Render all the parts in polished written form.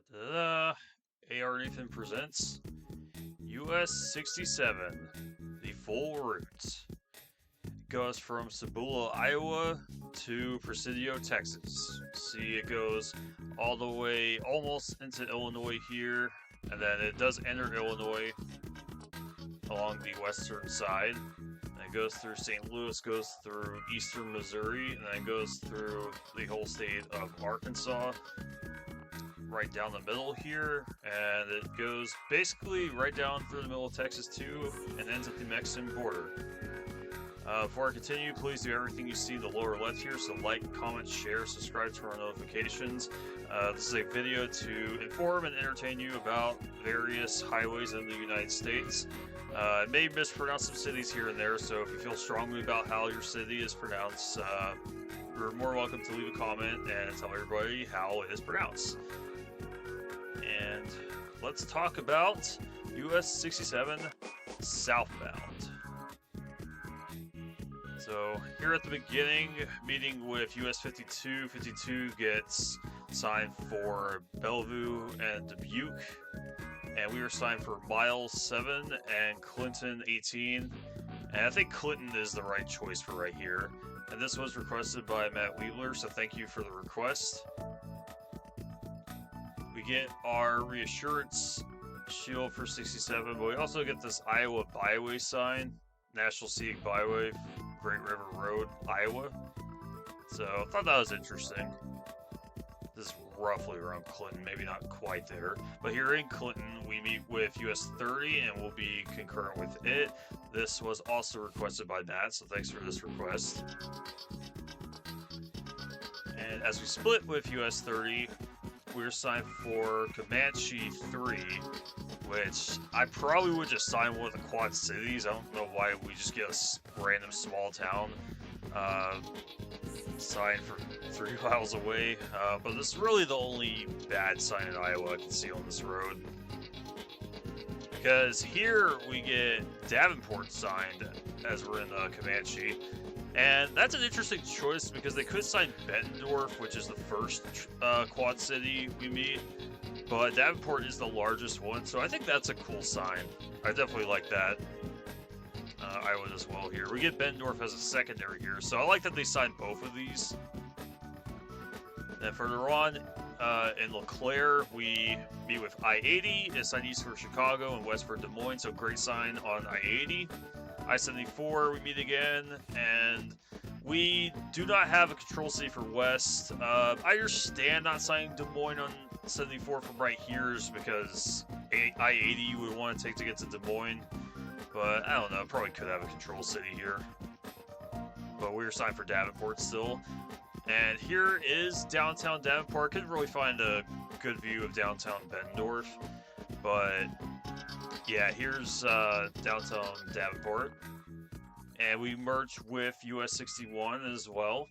Da-da-da. AR Nathan presents US 67, the full route. It goes from Sabula, Iowa to Presidio, Texas. See, it goes all the way almost into Illinois here, and then it does enter Illinois along the western side. And it goes through St. Louis, goes through eastern Missouri, and then goes through the whole state of Arkansas, right down the middle here, and it goes basically right down through the middle of Texas too, and ends at the Mexican border. Before I continue, please do everything you see in the lower left here, so like, comment, share, subscribe to our notifications. This is a video to inform and entertain you about various highways in the United States. I may mispronounce some cities here and there, so if you feel strongly about how your city is pronounced, you're more welcome to leave a comment and tell everybody how it is pronounced. And let's talk about US 67 southbound. So here at the beginning, meeting with US 52, 52 gets signed for Bellevue and Dubuque, and we were signed for Miles 7 and Clinton 18, and I think Clinton is the right choice for right here. And this was requested by Matt Wheeler, so thank you for the request. We get our reassurance shield for 67, but we also get this Iowa Byway sign, National Scenic Byway, Great River Road, Iowa. So I thought that was interesting. This is roughly around Clinton, maybe not quite there. But here in Clinton, we meet with US 30 and we'll be concurrent with it. This was also requested by Matt, so thanks for this request. And as we split with US 30, we're signed for Comanche 3, which I probably would just sign one of the Quad Cities. I don't know why we just get a random small town sign for 3 miles away, but this is really the only bad sign in Iowa I can see on this road. Because here we get Davenport signed as we're in Comanche, and that's an interesting choice because they could sign Bettendorf, which is the first Quad City we meet, but Davenport is the largest one, so I think that's a cool sign. I definitely like that. Iowa as well here. We get Bettendorf as a secondary here, so I like that they signed both of these. Then further on, in LeClaire, we meet with I-80, it's signed east for Chicago and west for Des Moines, so great sign on I-80. I-74, we meet again, and we do not have a control city for west. I understand not signing Des Moines on 74 from right here is because I-80 we would want to take to get to Des Moines, but I don't know, probably could have a control city here. But we were signed for Davenport still. And here is downtown Davenport. Couldn't really find a good view of downtown Bettendorf, but yeah, here's downtown Davenport. And we merge with US 61 as well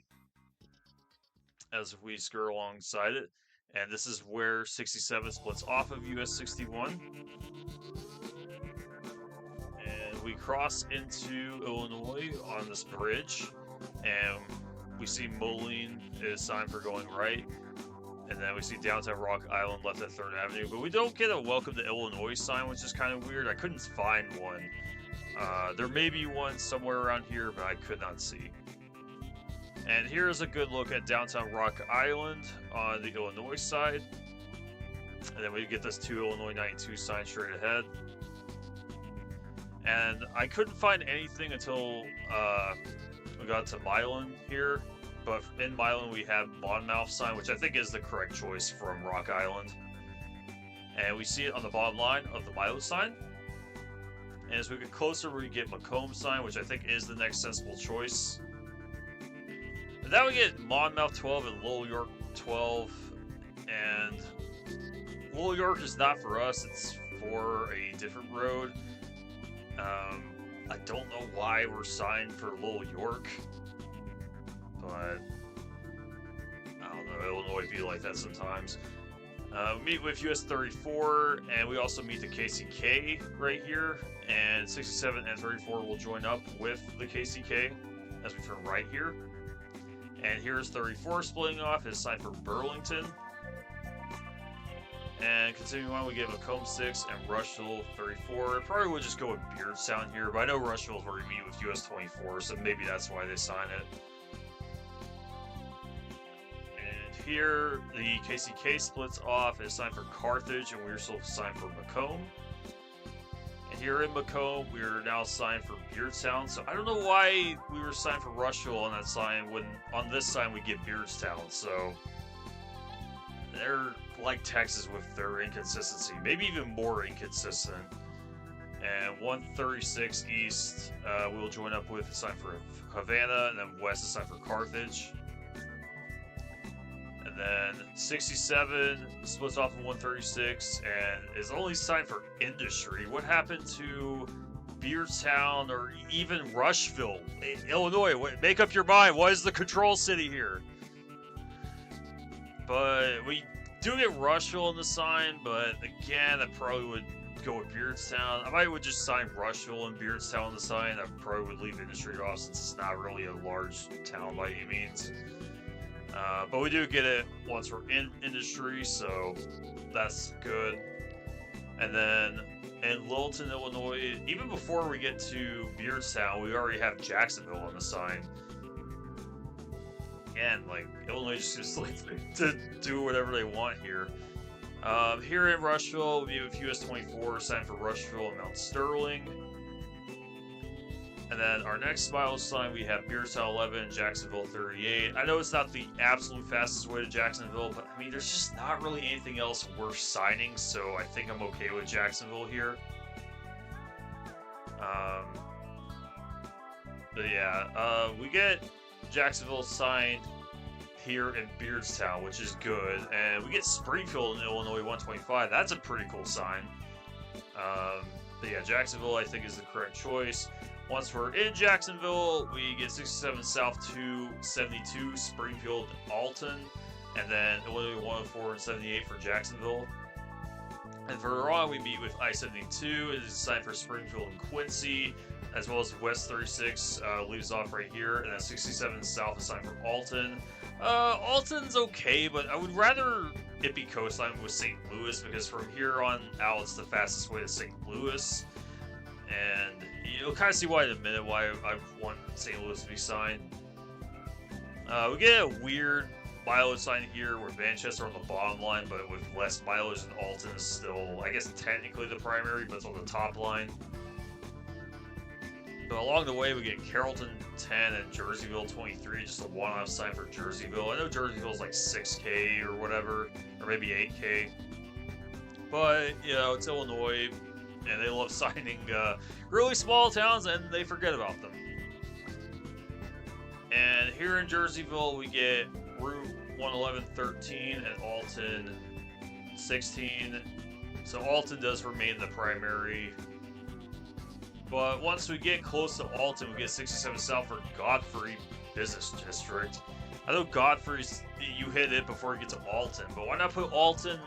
as we skirt alongside it. And this is where 67 splits off of US 61. And we cross into Illinois on this bridge, and we see Moline is signed for going right. And then we see downtown Rock Island left at 3rd Avenue. But we don't get a Welcome to Illinois sign, which is kind of weird. I couldn't find one. There may be one somewhere around here, but I could not see. And here's a good look at downtown Rock Island on the Illinois side. And then we get this 2 Illinois 92 sign straight ahead. And I couldn't find anything until we got to Milan here. But in Milan we have Monmouth sign, which I think is the correct choice from Rock Island. And we see it on the bottom line of the Milo sign. And as we get closer, we get Macomb sign, which I think is the next sensible choice. And then we get Monmouth 12 and Little York 12. And Little York is not for us, it's for a different road. I don't know why we're signed for Little York, but I don't know, Illinois be like that sometimes. We meet with US 34, and we also meet the KCK right here, and 67 and 34 will join up with the KCK as we turn right here. And here's 34 splitting off, is signed for Burlington. And continuing on, we get Macomb 6 and Rushville 34. I probably would just go with Beardstown here, but I know Rushville's already meet with US 24, so maybe that's why they sign it. And here, the KCK splits off and is signed for Carthage, and we're still signed for Macomb. And here in Macomb, we're now signed for Beardstown, so I don't know why we were signed for Rushville on that sign when on this sign we get Beardstown, so they're like Texas with their inconsistency, maybe even more inconsistent. And 136 East we'll join up with a sign for Havana, and then West is signed for Carthage. And then 67 splits off in 136 and is only signed for Industry. What happened to Beardstown or even Rushville? Illinois, make up your mind. What is the control city here? But we do get Rushville in the sign, but again, I probably would go with Beardstown. I might would just sign Rushville and Beardstown in the sign. I probably would leave Industry off since it's not really a large town by any means. But we do get it once we're in Industry, so that's good. And then in Littleton, Illinois, even before we get to Beardstown, we already have Jacksonville on the sign. Again, like, Illinois just like to do whatever they want here. Here in Rushville, we have US 24 signed for Rushville and Mount Sterling. And then our next mileage sign, we have Beardstown 11, Jacksonville 38. I know it's not the absolute fastest way to Jacksonville, but I mean, there's just not really anything else worth signing, so I think I'm okay with Jacksonville here. But yeah, we get Jacksonville signed here in Beardstown, which is good, and we get Springfield in Illinois 125. That's a pretty cool sign. But yeah, Jacksonville I think is the correct choice. Once we're in Jacksonville, we get 67 South to 72 Springfield and Alton, and then Illinois 104 and 78 for Jacksonville. And further on, we meet with I-72. It is signed for Springfield and Quincy, as well as West 36 leaves off right here, and then 67 South is signed for Alton. Alton's okay, but I would rather it be co-signed with St. Louis, because from here on out, it's the fastest way to St. Louis. And you'll kind of see why in a minute why I want St. Louis to be signed. We get a weird mileage sign here where Manchester on the bottom line, but with less mileage than Alton is still, I guess, technically the primary, but it's on the top line. But along the way, we get Carrollton 10 and Jerseyville 23, just a one-off sign for Jerseyville. I know Jerseyville's like 6K or whatever, or maybe 8K. But, you know, it's Illinois, and they love signing really small towns, and they forget about them. And here in Jerseyville, we get Route 111 13 and Alton 16. So Alton does remain the primary. But once we get close to Alton, we get 67 South for Godfrey Business District. I know Godfrey's, you hit it before you get to Alton, but why not put Alton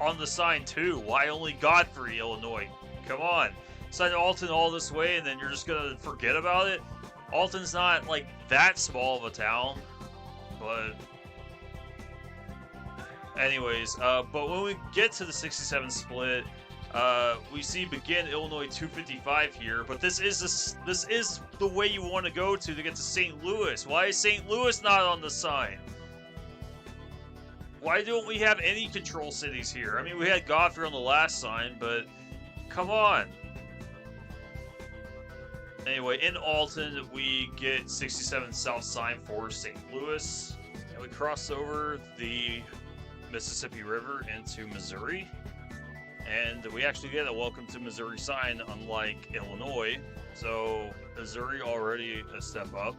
on the sign too? Why only Godfrey, Illinois? Come on. Sign Alton all this way and then you're just going to forget about it? Alton's not like that small of a town, but anyways, but when we get to the 67 split, we see begin Illinois 255 here, but this is the way you want to go to get to St. Louis. Why is St. Louis not on the sign? Why don't we have any control cities here? I mean, we had Godfrey on the last sign, but come on. Anyway, in Alton, we get 67 South sign for St. Louis, and we cross over the Mississippi River into Missouri. And we actually get a welcome to Missouri sign, unlike Illinois. So Missouri already a step up.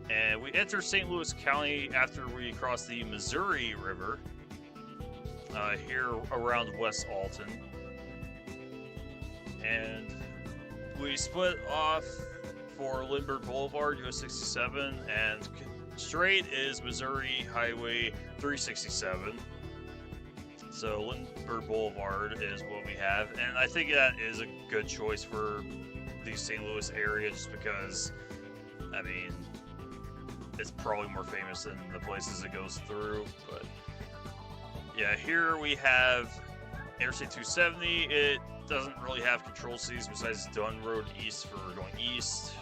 And we enter St. Louis County after we cross the Missouri River, here around West Alton. And we split off for Lindbergh Boulevard, US 67, and straight is Missouri Highway 367. So Lindbergh Boulevard is what we have, and I think that is a good choice for the St. Louis area, just because, I mean, it's probably more famous than the places it goes through. But Yeah, here we have Interstate 270. It doesn't really have control cities besides Dunn Road East for going east.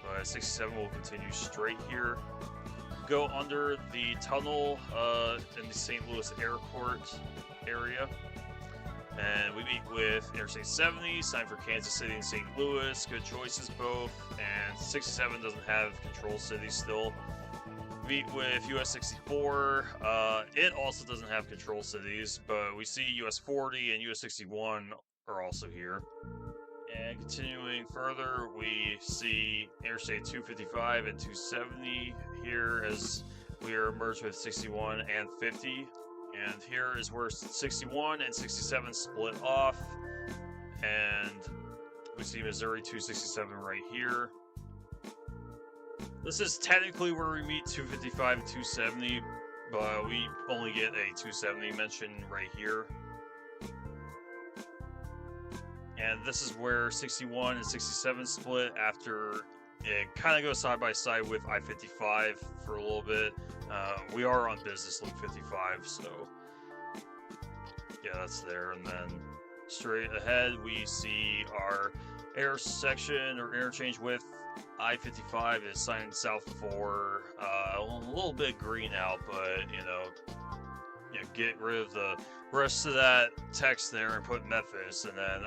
But 67 will continue straight here. Go under the tunnel in the St. Louis Airport area. And we meet with Interstate 70, signed for Kansas City and St. Louis. Good choices both. And 67 doesn't have control cities still. Meet with US 64. It also doesn't have control cities, but we see US 40 and US 61 are also here. And continuing further, we see Interstate 255 and 270 here as we are merged with 61 and 50. And here is where 61 and 67 split off. And we see Missouri 267 right here. This is technically where we meet 255 and 270, but we only get a 270 mention right here. And this is where 61 and 67 split after it kind of goes side by side with I-55 for a little bit. We are on business loop 55, so yeah, that's there. And then straight ahead, we see our intersection or interchange with I-55 is signed south for a little bit green out, but you know, get rid of the rest of that text there and put Memphis, and then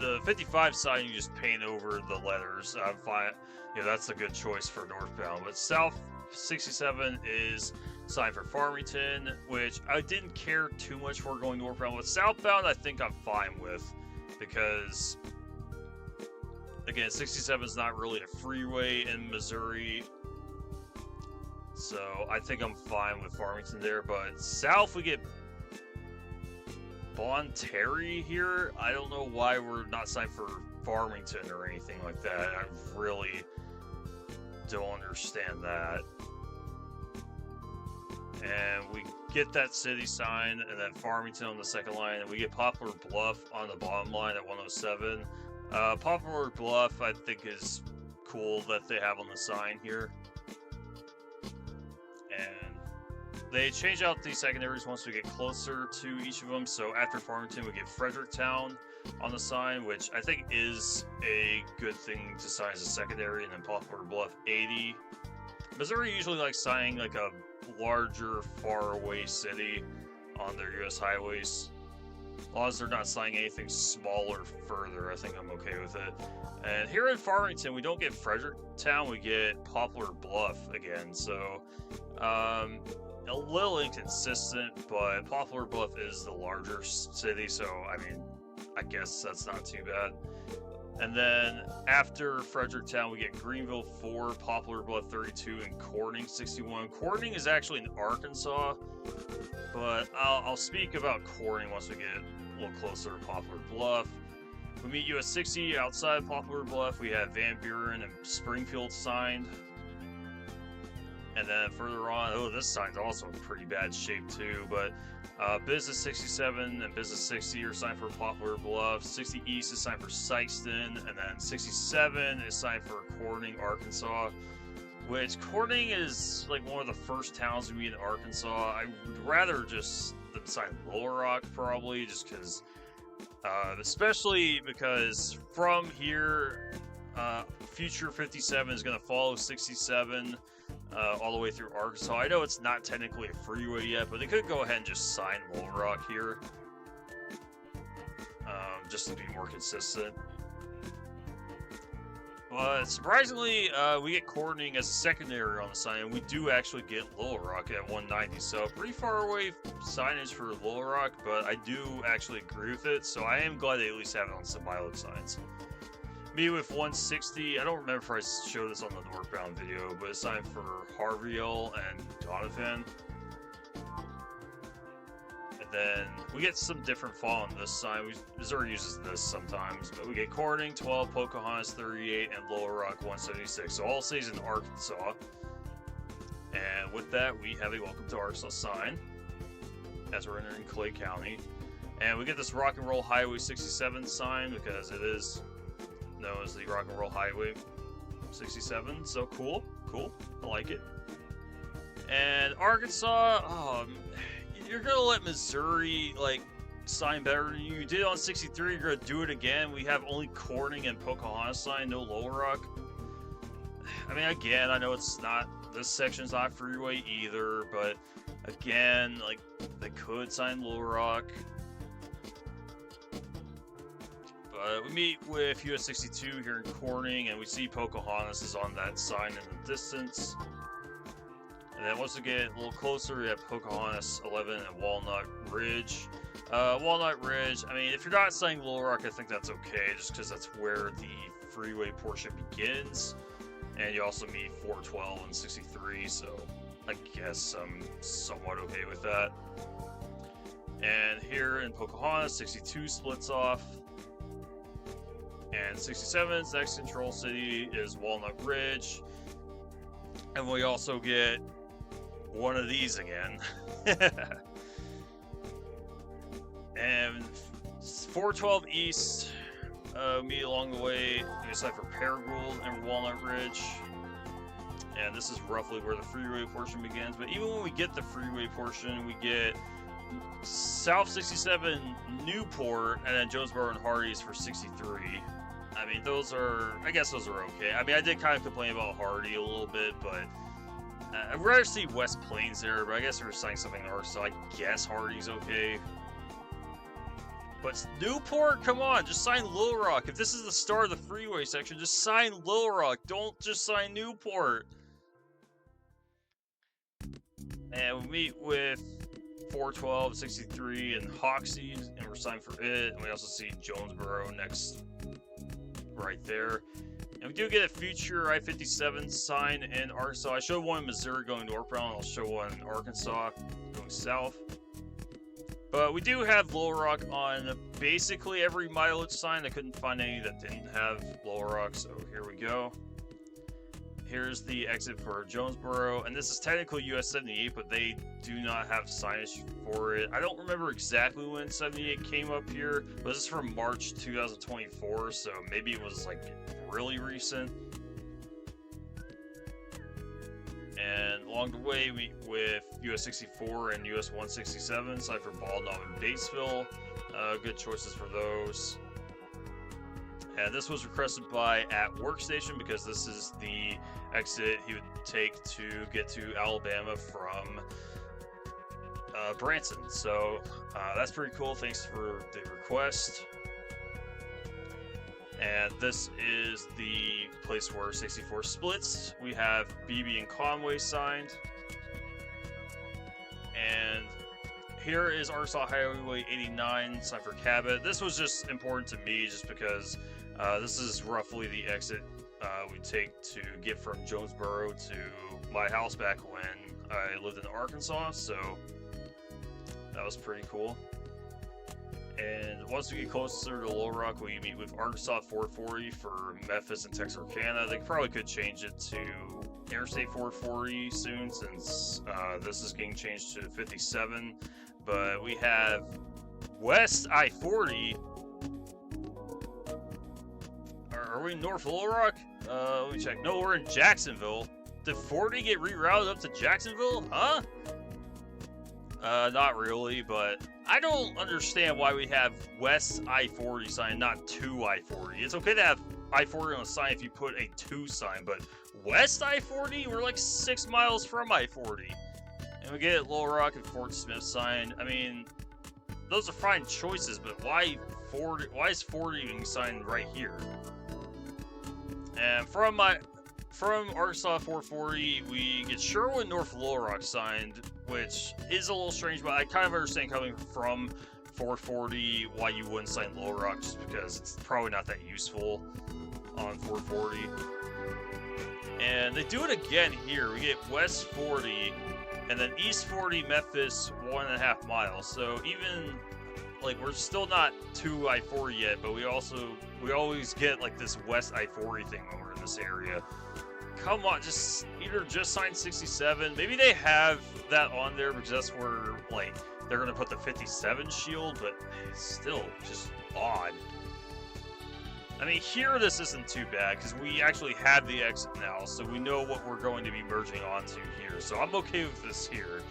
the 55 sign you just paint over the letters. I'm fine. Yeah, that's a good choice for northbound. But south 67 is signed for Farmington, which I didn't care too much for going northbound. But southbound, I think I'm fine with, because again, 67 is not really a freeway in Missouri, so I think I'm fine with Farmington there. But south, we get Bon Terry here. I don't know why we're not signed for Farmington or anything like that. I really don't understand that. And we get that city sign, and then Farmington on the second line, and we get Poplar Bluff on the bottom line at 107. Poplar Bluff, I think, is cool that they have on the sign here. And they change out the secondaries once we get closer to each of them. So after Farmington, we get Fredericktown on the sign, which I think is a good thing to sign as a secondary, and then Poplar Bluff 80. Missouri usually likes signing like a larger, faraway city on their U.S. highways. As long as they're not signing anything smaller further, I think I'm okay with it. And here in Farmington, we don't get Fredericktown, we get Poplar Bluff again. So, a little inconsistent, but Poplar Bluff is the larger city, so I mean, I guess that's not too bad. And then after Fredericktown, we get Greenville 4, Poplar Bluff 32, and Corning 61. Corning is actually in Arkansas, but I'll speak about Corning once we get a little closer to Poplar Bluff. We meet US 60 outside Poplar Bluff. We have Van Buren and Springfield signed. And then further on, oh, this sign's also in pretty bad shape too, but Business 67 and Business 60 are signed for Poplar Bluff. 60 East is signed for Sykeston, and then 67 is signed for Corning, Arkansas, which Corning is like one of the first towns we meet in Arkansas. I would rather just them sign Little Rock probably, just because, especially because from here, Future 57 is going to follow 67 all the way through Arkansas. I know it's not technically a freeway yet, but they could go ahead and just sign Little Rock here, just to be more consistent. But surprisingly, we get Corning as a secondary on the sign, and we do actually get Little Rock at 190. So pretty far away signage for Little Rock, but I do actually agree with it. So I am glad they at least have it on Sabula signs. Me with 160, I don't remember if I showed this on the northbound video, but it's signed for Harveyville and Donovan. And then we get some different font on this sign. Missouri uses this sometimes, but we get Corning 12, Pocahontas 38, and Little Rock 176. So all cities in Arkansas. And with that, we have a Welcome to Arkansas sign as we're entering Clay County. And we get this Rock and Roll Highway 67 sign because it is known as the Rock and Roll Highway 67. So cool, I like it. And Arkansas, you're gonna let Missouri like sign better than you did on 63, you're gonna do it again. We have only Corning and Pocahontas sign, no Little Rock. I mean, again, I know it's not, this section's not freeway either, but again, like, they could sign Little Rock. But we meet with US 62 here in Corning, and we see Pocahontas is on that sign in the distance. And then once we get a little closer, we have Pocahontas 11 and Walnut Ridge. Walnut Ridge, I mean, if you're not saying Little Rock, I think that's okay, just because that's where the freeway portion begins. And you also meet 412 and 63, so I guess I'm somewhat okay with that. And here in Pocahontas, 62 splits off. And 67's next control city is Walnut Ridge. And we also get one of these again. And 412 East, meet along the way, we decide for Paragould and Walnut Ridge. And this is roughly where the freeway portion begins. But even when we get the freeway portion, we get South 67 Newport and then Jonesboro and Hardee's for 63. I mean, those are, I guess those are okay. I mean, I did kind of complain about Hardee a little bit, but I'd rather see West Plains there, but I guess we're saying something north, so I guess Hardee's okay. But Newport, come on, just sign Little Rock. If this is the start of the freeway section, just sign Little Rock. Don't just sign Newport. And we meet with 412, 63, and Hoxie, and we're signed for it. And we also see Jonesboro next, right there. And we do get a future I-57 sign in Arkansas. I showed one in Missouri going northbound. I'll show one in Arkansas going south. But we do have Little Rock on basically every mileage sign. I couldn't find any that didn't have Little Rock, so here we go. Here's the exit for Jonesboro, and this is technically US 78, but they do not have signage for it. I don't remember exactly when 78 came up here, but this is from March 2024, so maybe it was like really recent. And along the way, we with US 64 and US 167, side for Bald Knob and Batesville. Good choices for those. And this was requested by at Workstation because this is the exit he would take to get to Alabama from Branson. So that's pretty cool. Thanks for the request. And this is the place where 64 splits. We have BB and Conway signed. And here is Arkansas Highway 89, signed for Cabot. This was just important to me just because this is roughly the exit we take to get from Jonesboro to my house back when I lived in Arkansas. So that was pretty cool. And once we get closer to Little Rock, we meet with Arkansas 440 for Memphis and Texarkana. They probably could change it to Interstate 440 soon, since this is getting changed to 57. But we have West I-40. Are we in North Little Rock? Let me check. No, we're in Jacksonville. Did 40 get rerouted up to Jacksonville? Huh? Not really, but I don't understand why we have West I-40 sign, not 2 I-40. It's okay to have I-40 on a sign if you put a 2 sign, but West I-40? We're like 6 miles from I-40. And we get Little Rock and Fort Smith sign. I mean, those are fine choices, but why is 40 being signed right here? And from Arkansas 440, we get Sherwood North Little Rock signed, which is a little strange, but I kind of understand coming from 440 why you wouldn't sign Little Rock, just because it's probably not that useful on 440. And they do it again here. We get West 40, and then East 40, Memphis, 1.5 miles. So even, like, we're still not to I-40 yet, but we always get, like, this West I-40 thing when we're in this area. Come on, either just sign 67. Maybe they have that on there because that's where, like, they're going to put the 57 shield, but it's still just odd. I mean, here this isn't too bad because we actually have the exit now, so we know what we're going to be merging onto here. So I'm okay with this here.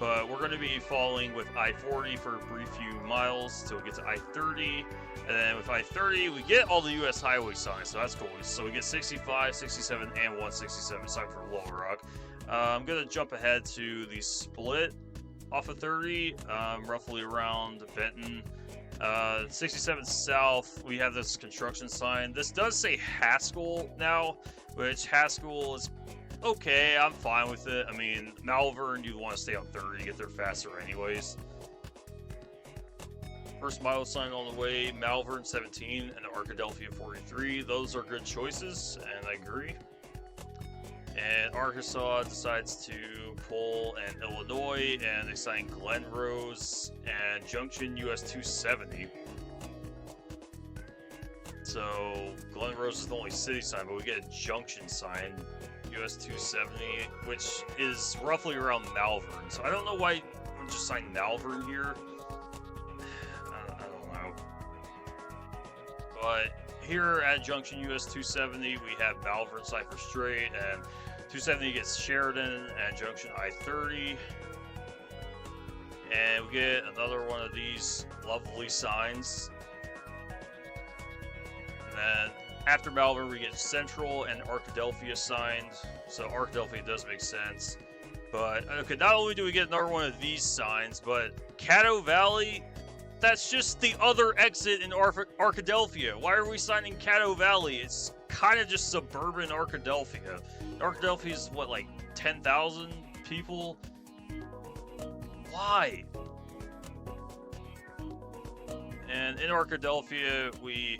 but we're going to be following with I-40 for a brief few miles till we get to I-30, and then with I-30 we get all the U.S. highway signs, so that's cool. So we get 65, 67, and 167 signed for Little Rock. I'm going to jump ahead to the split off of 30, roughly around Benton. 67 South, we have this construction sign. This does say Haskell now, which Haskell is okay, I'm fine with it. I mean, Malvern, you want to stay on 30 to get there faster anyways. First mile sign on the way, Malvern 17 and Arkadelphia 43. Those are good choices, and I agree. And Arkansas decides to pull in Illinois, and they sign Glen Rose and Junction US 270. So Glen Rose is the only city sign, but we get a junction sign, US 270, which is roughly around Malvern. So I don't know why we just signed Malvern here. I don't know. But here at Junction US 270, we have Malvern Cypher Straight, and 270 gets Sheridan at Junction I-30. And we get another one of these lovely signs. And then after Malvern, we get Central and Arkadelphia signed. So Arkadelphia does make sense. But, okay, not only do we get another one of these signs, but Caddo Valley, that's just the other exit in Arkadelphia. Why are we signing Caddo Valley? It's kind of just suburban Arkadelphia. Arkadelphia is, what, like 10,000 people? Why? And in Arkadelphia, we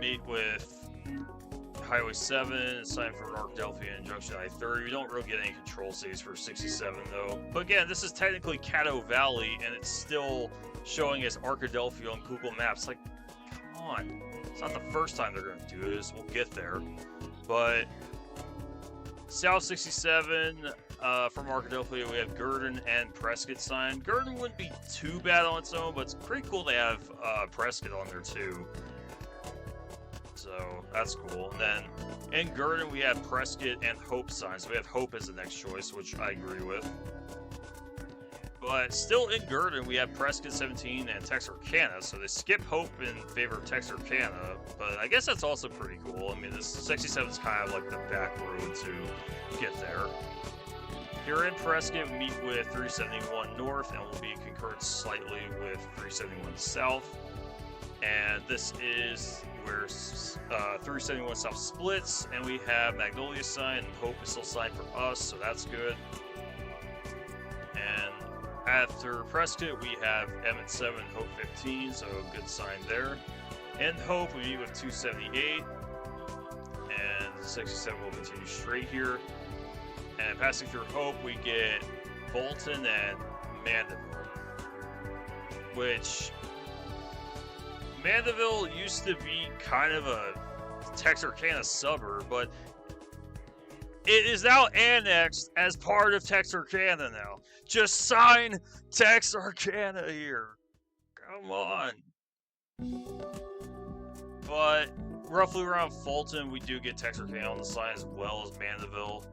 meet with Highway 7, sign for Arkadelphia and Junction I-30. We don't really get any control cities for 67 though. But again, this is technically Caddo Valley, and it's still showing as Arkadelphia on Google Maps. Like, come on. It's not the first time they're going to do this. We'll get there. But South 67, from Arkadelphia, we have Gurdon and Prescott signed. Gurdon wouldn't be too bad on its own, but it's pretty cool they have Prescott on there too. So that's cool. And then in Gurdon, we have Prescott and Hope signs. So we have Hope as the next choice, which I agree with. But still in Gurdon, we have Prescott 17 and Texarkana. So they skip Hope in favor of Texarkana. But I guess that's also pretty cool. I mean, this 67 is kind of like the back road to get there. Here in Prescott, we meet with 371 North, and we'll be concurred slightly with 371 South. And this is where 371 South splits, and we have Magnolia sign, and Hope is still signed for us, so that's good. And after Prescott, we have Emmett 7, Hope 15, so good sign there. And Hope, we meet with 278, and 67 will continue straight here. And passing through Hope, we get Bolton and Mandeville, which Mandeville used to be kind of a Texarkana suburb, but it is now annexed as part of Texarkana now. Just sign Texarkana here. Come on. But roughly around Fulton, we do get Texarkana on the sign as well as Mandeville.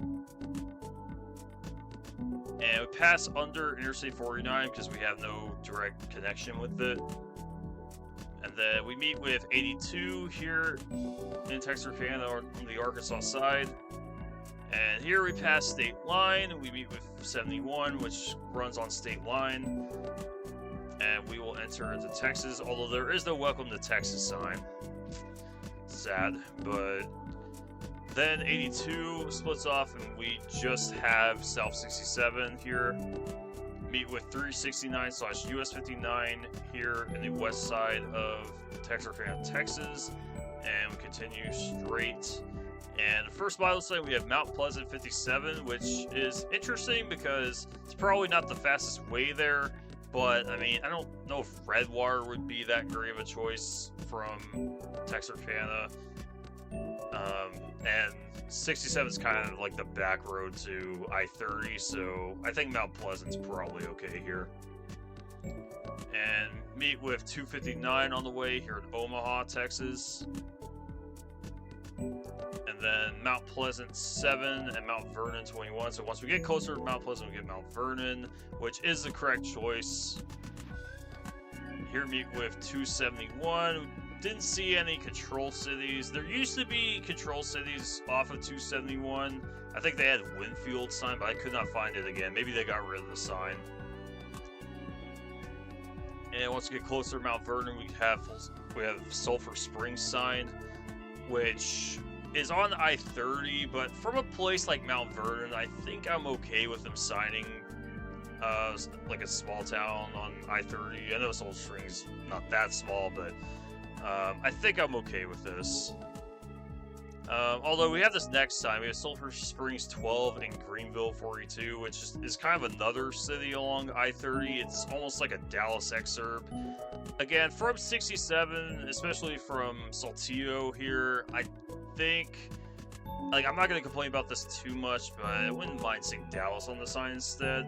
And we pass under Interstate 49 because we have no direct connection with it. And then we meet with 82 here in Texarkana on the Arkansas side. And here we pass state line. We meet with 71, which runs on state line. And we will enter into Texas, although there is no welcome to Texas sign. Sad, but then 82 splits off and we just have South 67 here. Meet with 369/US 59 here in the west side of Texarkana, Texas, and we continue straight. And first mile side, we have Mount Pleasant 57, which is interesting because it's probably not the fastest way there, but I mean, I don't know if Redwater would be that great of a choice from Texarkana. And 67 is kind of like the back road to I-30, so I think Mount Pleasant's probably okay here. And meet with 259 on the way here in Omaha, Texas. And then Mount Pleasant 7 and Mount Vernon 21. So once we get closer to Mount Pleasant, we get Mount Vernon, which is the correct choice. Here meet with 271. Didn't see any control cities. There used to be control cities off of 271. I think they had Winfield sign, but I could not find it again. Maybe they got rid of the sign. And once we get closer to Mount Vernon, we have Sulphur Springs sign, which is on I-30, but from a place like Mount Vernon, I think I'm okay with them signing like a small town on I-30. I know Sulphur Springs not that small, but I think I'm okay with this. Although we have this next sign, we have Sulphur Springs 12 and Greenville 42, which is kind of another city along I-30. It's almost like a Dallas exurb. Again, from 67, especially from Saltillo here, I think, like, I'm not going to complain about this too much, but I wouldn't mind seeing Dallas on the sign instead.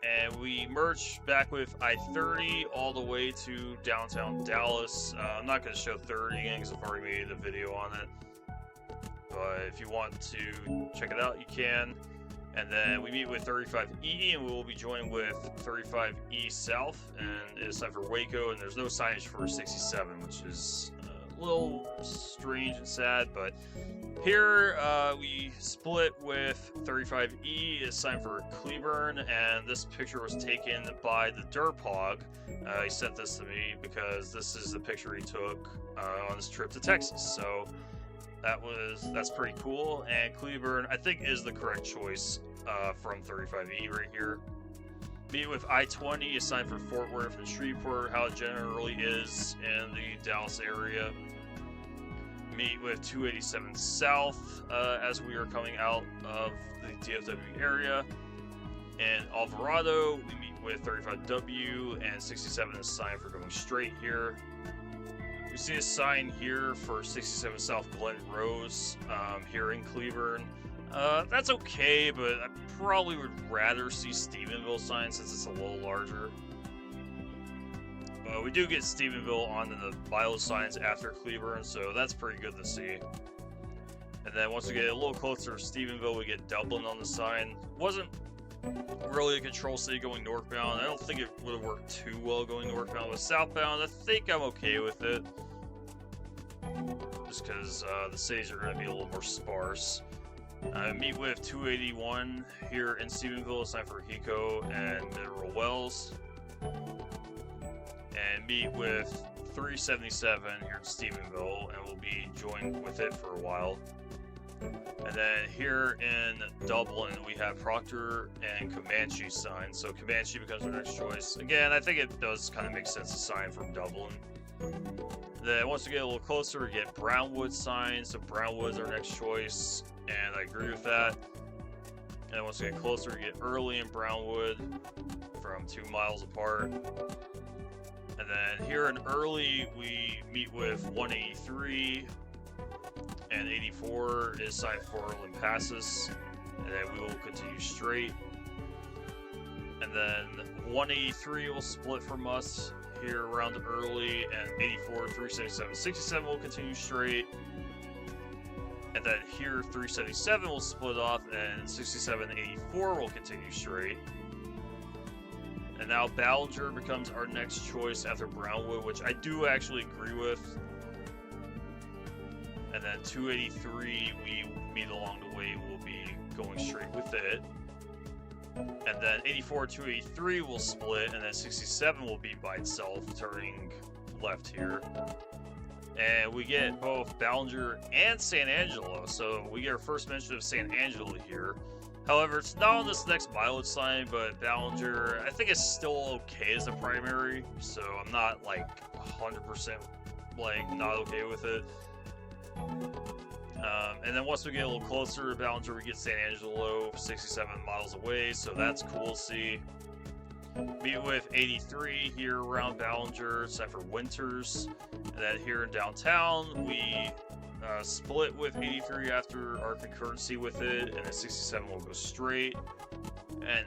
And we merge back with I-30 all the way to downtown Dallas. I'm not going to show 30 again because I've already made a video on it. But if you want to check it out, you can. And then we meet with 35E, and we will be joined with 35E South. And it's time for Waco, and there's no signage for 67, which is a little strange and sad, but here we split with 35E. It's time for Cleburne, and this picture was taken by the Derp Hog. He sent this to me because this is the picture he took on his trip to Texas. So that's pretty cool. And Cleburne, I think, is the correct choice from 35E right here. Meet with I-20 is signed for Fort Worth and Shreveport, how it generally is in the Dallas area. Meet with 287 South as we are coming out of the DFW area. In Alvarado, we meet with 35W, and 67 is signed for going straight here. We see a sign here for 67 South Glen Rose here in Cleburne. That's okay, but I probably would rather see Stephenville sign since it's a little larger. We do get Stephenville on the bio signs after Cleburne, so that's pretty good to see. And then once we get a little closer to Stephenville, we get Dublin on the sign. Wasn't really a control city going northbound. I don't think it would have worked too well going northbound. With southbound, I think I'm okay with it. Just because the cities are going to be a little more sparse. Meet with 281 here in Stephenville. It's time for Hico and Mineral Wells. And meet with 377 here in Stephenville, and we'll be joined with it for a while. And then here in Dublin, we have Proctor and Comanche signs. So Comanche becomes our next choice. Again, I think it does kind of make sense to sign from Dublin. Then once we get a little closer, we get Brownwood signs. So Brownwood's our next choice, and I agree with that. And once we get closer, we get Early and Brownwood from 2 miles apart. And then here in Early, we meet with 183, and 84 is signed for Limpassus, and then we will continue straight. And then 183 will split from us here around Early, and 84, 377, 67 will continue straight. And then here 377 will split off, and 67, 84 will continue straight. And now Ballinger becomes our next choice after Brownwood, which I do actually agree with. And then 283, we meet along the way, we'll be going straight with it. And then 84, 283 will split, and then 67 will be by itself, turning left here. And we get both Ballinger and San Angelo, so we get our first mention of San Angelo here. However, it's not on this next mileage sign, but Ballinger, I think it's still okay as a primary, so I'm not like 100% like not okay with it. And then once we get a little closer to Ballinger, we get San Angelo 67 miles away, so that's cool to see. Meet with 83 here around Ballinger, except for Winters. And then here in downtown, we split with 83 after our concurrency with it, and then 67 will go straight. And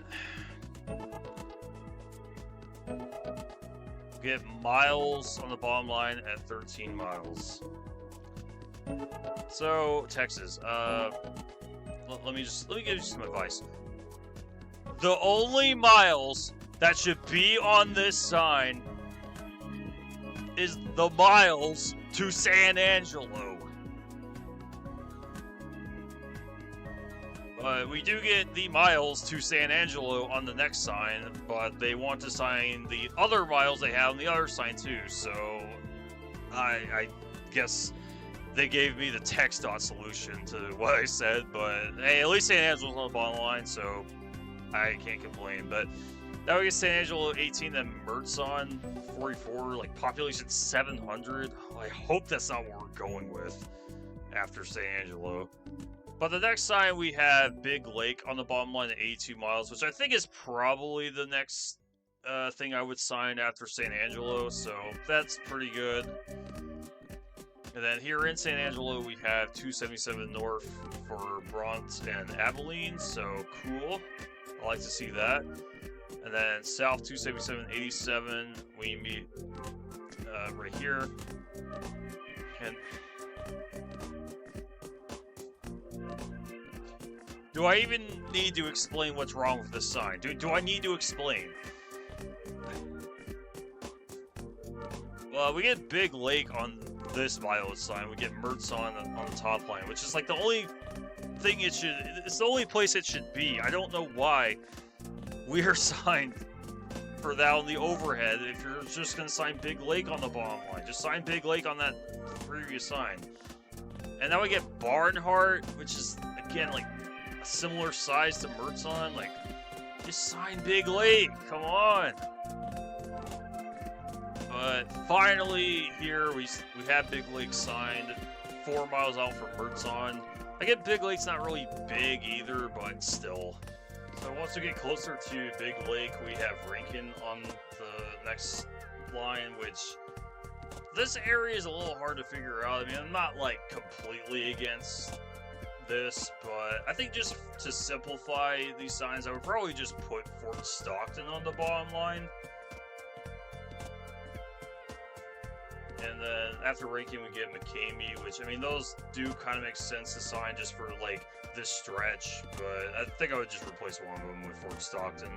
get miles on the bottom line at 13 miles. So, Texas, let me give you some advice. The only miles that should be on this sign is the miles to San Angelo. We do get the miles to San Angelo on the next sign, but they want to sign the other miles they have on the other sign too, so I guess they gave me the text dot solution to what I said, but hey, at least San Angelo's on the bottom line, so I can't complain. But now we get San Angelo 18, then Mertzon 44, like population 700. I hope that's not what we're going with after San Angelo. But the next sign we have Big Lake on the bottom line at 82 miles, which I think is probably the next thing I would sign after San Angelo, so that's pretty good. And then here in San Angelo we have 277 north for Bront and Abilene, so cool. I like to see that. And then south 277, 87, we meet right here. And do I even need to explain what's wrong with this sign? Do I need to explain? Well, we get Big Lake on this mileage sign. We get Mertz on the top line, which is like the only thing it's the only place it should be. I don't know why we are signed for that on the overhead if you're just going to sign Big Lake on the bottom line. Just sign Big Lake on that previous sign. And now we get Barnhart, which is, again, like a similar size to Mertzon. Like, just sign Big Lake. Come on. But finally, here we have Big Lake signed 4 miles out from Mertzon. I get Big Lake's not really big either, but still. So once we get closer to Big Lake, we have Rankin on the next line, which this area is a little hard to figure out. I mean, I'm not like completely against this, but I think just to simplify these signs, I would probably just put Fort Stockton on the bottom line. And then after Rankin, we get McCamey, which, I mean, those do kind of make sense to sign just for, like, this stretch, but I think I would just replace one of them with Fort Stockton.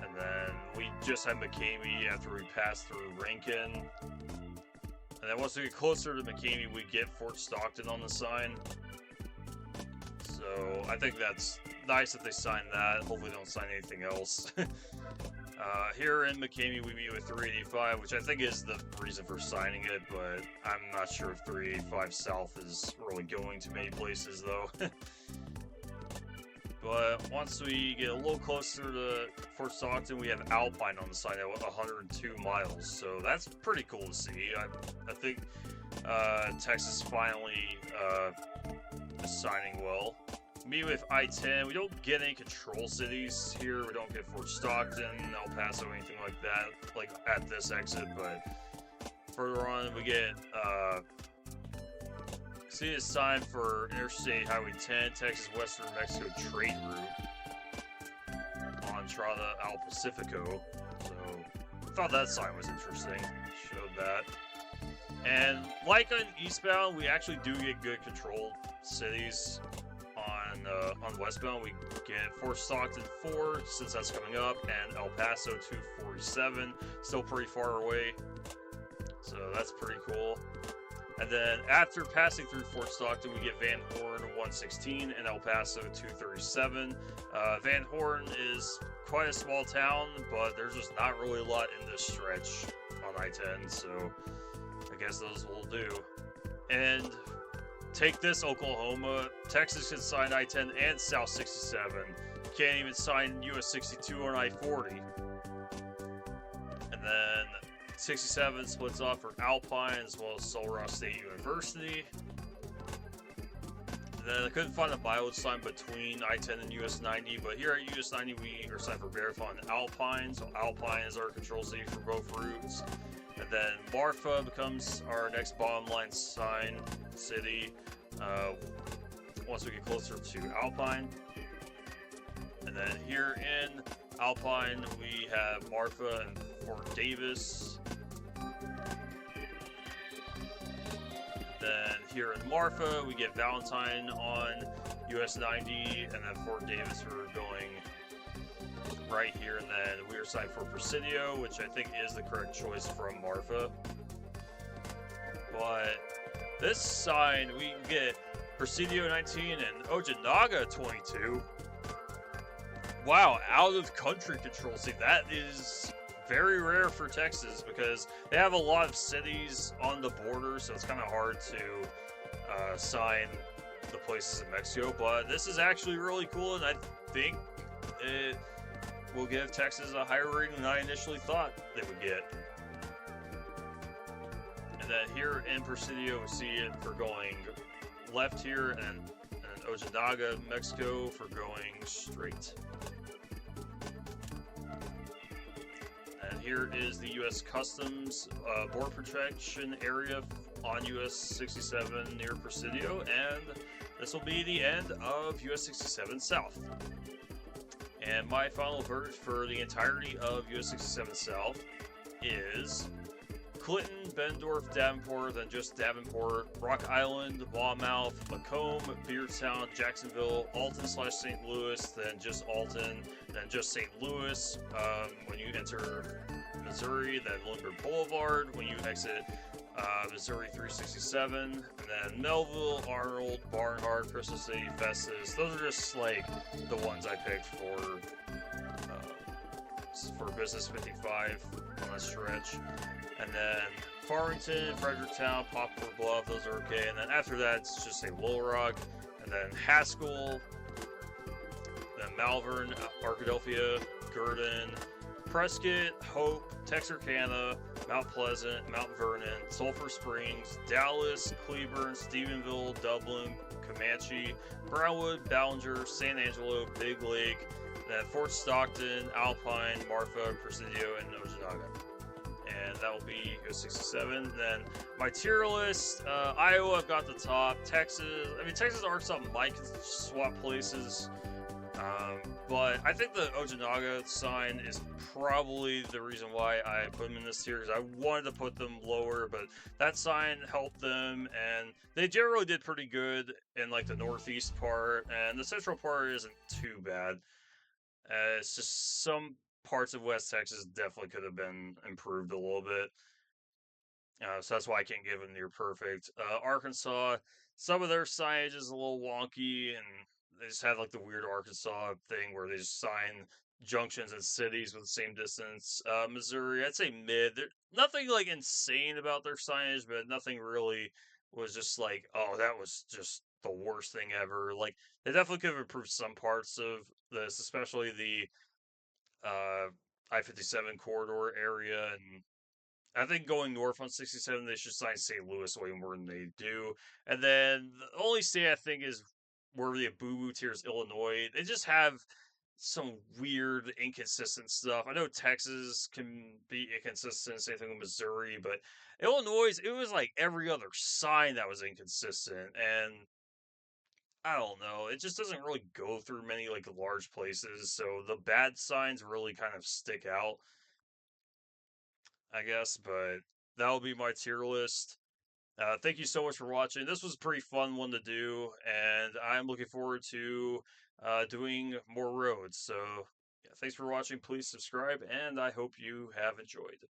And then we just have McCamey after we pass through Rankin. And then once we get closer to McCamey, we get Fort Stockton on the sign. So I think that's nice that they sign that. Hopefully they don't sign anything else. Here in McCamey, we meet with 385, which I think is the reason for signing it, but I'm not sure if 385 South is really going to many places, though. But once we get a little closer to Fort Stockton, we have Alpine on the sign at 102 miles, so that's pretty cool to see. I think Texas finally is signing well. Me with I-10, we don't get any control cities here. We don't get Fort Stockton, El Paso, anything like that, like at this exit, but further on we get see it's time for Interstate Highway 10, Texas Western Mexico trade route on Entrada al Pacifico. So I thought that sign was interesting. Showed that. And like on eastbound, we actually do get good controlled cities. On westbound, we get Fort Stockton 4, since that's coming up, and El Paso 247, still pretty far away, so that's pretty cool. And then after passing through Fort Stockton, we get Van Horn 116 and El Paso 237. Van Horn is quite a small town, but there's just not really a lot in this stretch on I-10, so I guess those will do. And take this, Oklahoma. Texas can sign I-10 and South 67. Can't even sign US 62 on I-40. And then 67 splits off for Alpine as well as Sul Ross State University. And then I couldn't find a mileage sign between I-10 and US 90, but here at US 90 we are signed for Marathon and Alpine, so Alpine is our control city for both routes. And then Marfa becomes our next bottom line sign city once we get closer to Alpine. And then here in Alpine we have Marfa and Fort Davis. then here in Marfa, we get Valentine on US 90, and then Fort Davis, we're going right here, and then we are signed for Presidio, which I think is the correct choice from Marfa. But this sign, we get Presidio 19 and Ojinaga 22. Wow, out of country control. See, that is very rare for Texas because they have a lot of cities on the border, so it's kind of hard to sign the places in Mexico. But this is actually really cool, and I think it will give Texas a higher rating than I initially thought they would get. And then here in Presidio, we see it for going left here, and Ojinaga, Mexico, for going straight. And here is the U.S. Customs border protection area on US 67 near Presidio, and this will be the end of US 67 South. And my final verdict for the entirety of US 67 South is Clinton, Bendorf, Davenport, then just Davenport, Rock Island, Wamouth, Macomb, Beardstown, Jacksonville, Alton/St. Louis, then just Alton, then just St. Louis. When you enter Missouri, then Lindbergh Boulevard. When you exit Missouri 367, and then Melville, Arnold, Barnhart, Crystal City, Festus. Those are just like the ones I picked for Business 55 on that stretch. And then Farmington, Fredericktown, Poplar Bluff, those are okay. And then after that, it's just say Little Rock, and then Haskell, then Malvern, Arkadelphia, Gurdon, Prescott, Hope, Texarkana, Mount Pleasant, Mount Vernon, Sulphur Springs, Dallas, Cleburne, Stephenville, Dublin, Comanche, Brownwood, Ballinger, San Angelo, Big Lake, then Fort Stockton, Alpine, Marfa, Presidio, and Ojinaga. And that will be US 67. Then my tier list, Iowa, I've got the top. Texas, Texas and Arkansas might swap places. But I think the Ojinaga sign is probably the reason why I put them in this tier, because I wanted to put them lower, but that sign helped them, and they generally did pretty good in like the northeast part, and the central part isn't too bad. It's just some parts of West Texas definitely could have been improved a little bit. So that's why I can't give them near perfect. Arkansas, some of their signage is a little wonky, and they just have like the weird Arkansas thing where they just sign junctions and cities with the same distance. Missouri, I'd say mid. Nothing like insane about their signage, but nothing really was just like, oh, that was just the worst thing ever. Like, they definitely could have improved some parts of this, especially the I-57 corridor area, and I think going north on 67, they should sign St. Louis way more than they do. And then the only state I think is where the boo-boo tier is Illinois. They just have some weird, inconsistent stuff. I know Texas can be inconsistent, same thing with Missouri, but Illinois, it was like every other sign that was inconsistent. And I don't know, it just doesn't really go through many like large places. So the bad signs really kind of stick out, I guess, but that'll be my tier list. Thank you so much for watching. This was a pretty fun one to do, and I'm looking forward to doing more roads. So, yeah, thanks for watching. Please subscribe, and I hope you have enjoyed.